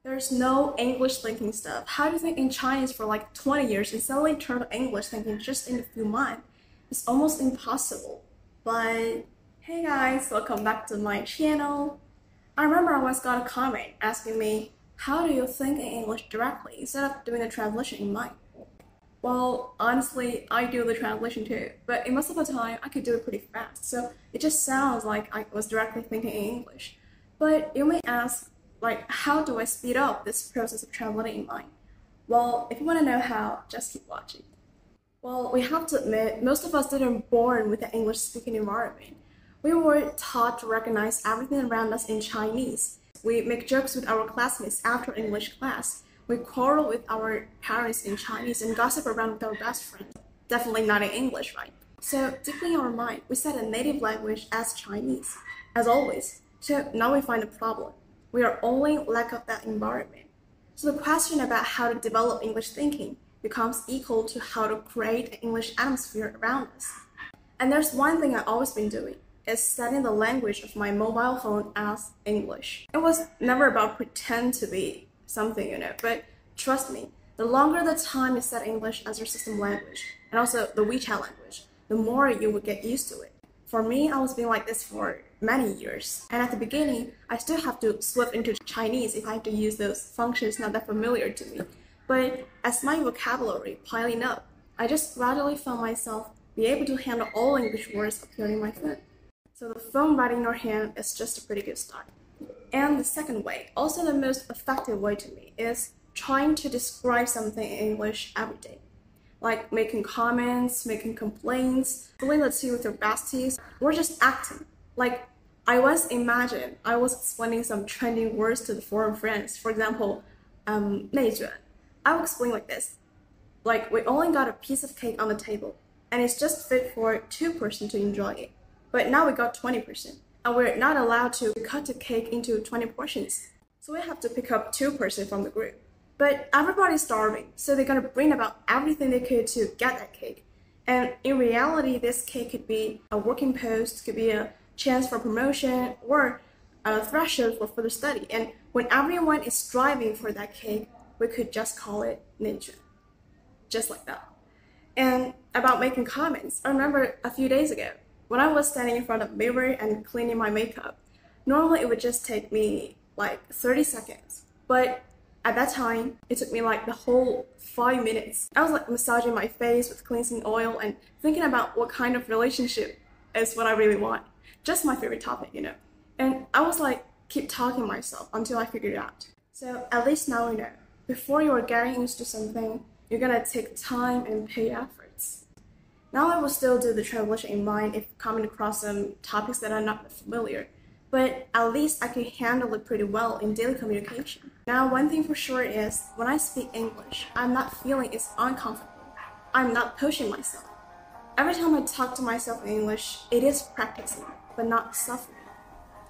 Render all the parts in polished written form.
There's no English thinking stuff. How do you think in Chinese for like 20 years and suddenly turn to English thinking just in a few months? It's almost impossible. But hey guys, welcome back to my channel. I remember I once got a comment asking me, how do you think in English directly instead of doing the translation in mind? Well, honestly, I do the translation too, but in most of the time, I could do it pretty fast, so it just sounds like I was directly thinking in English. But you may ask, like, how do I speed up this process of translating in mind? Well, if you want to know how, just keep watching. Well, we have to admit, most of us didn't born with an English-speaking environment. We were taught to recognize everything around us in Chinese. We make jokes with our classmates after English class. We quarrel with our parents in Chinese and gossip around with our best friends. Definitely not in English, right? So deeply in our mind, we set a native language as Chinese, as always. So now we find a problem. We are only lack of that environment. So the question about how to develop English thinking becomes equal to how to create an English atmosphere around us. And there's one thing I've always been doing, is setting the language of my mobile phone as English. It was never about pretend to be something, but trust me, the longer the time you set English as your system language, and also the WeChat language, the more you would get used to it. For me, I was being like this for many years, and at the beginning, I still have to switch into Chinese if I have to use those functions not that familiar to me. But as my vocabulary piling up, I just gradually found myself be able to handle all English words appearing in my phone. So the phone right in your hand is just a pretty good start. And the second way, also the most effective way to me, is trying to describe something in English every day. Like making comments, making complaints, spilling the tea with your besties, or just acting. Like, I once imagined I was explaining some trending words to the foreign friends. For example, 内卷. I would explain like this. Like, we only got a piece of cake on the table, and it's just fit for 2 persons to enjoy it. But now we got 20%, and we're not allowed to cut the cake into 20 portions. So we have to pick up 2 persons from the group. But everybody's starving, so they're gonna bring about everything they could to get that cake. And in reality, this cake could be a working post, could be a chance for promotion, or a threshold for further study. And when everyone is striving for that cake, we could just call it 内卷. Just like that. And about making comments, I remember a few days ago, when I was standing in front of a mirror and cleaning my makeup, normally it would just take me like 30 seconds. But at that time, it took me like the whole 5 minutes. I was like massaging my face with cleansing oil and thinking about what kind of relationship is what I really want. Just my favorite topic, And I was like, keep talking to myself until I figured it out. So at least now you know, before you are getting used to something, you're gonna take time and pay efforts. Now I will still do the translation in mind if coming across some topics that are not familiar, but at least I can handle it pretty well in daily communication. Now, one thing for sure is, when I speak English, I'm not feeling it's uncomfortable. I'm not pushing myself. Every time I talk to myself in English, it is practicing, but not suffering.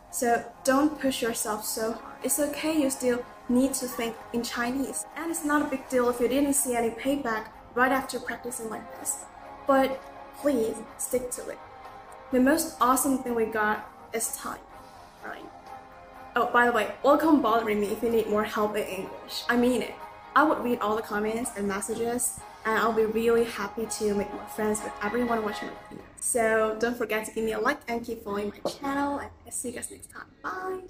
So don't push yourself so hard. It's okay, you still need to think in Chinese. And it's not a big deal if you didn't see any payback right after practicing like this. But please stick to it. The most awesome thing we got is time, right? Oh, by the way, welcome bothering me if you need more help in English. I mean it. I would read all the comments and messages, and I'll be really happy to make more friends with everyone watching my video. So don't forget to give me a like and keep following my channel, and I'll see you guys next time. Bye!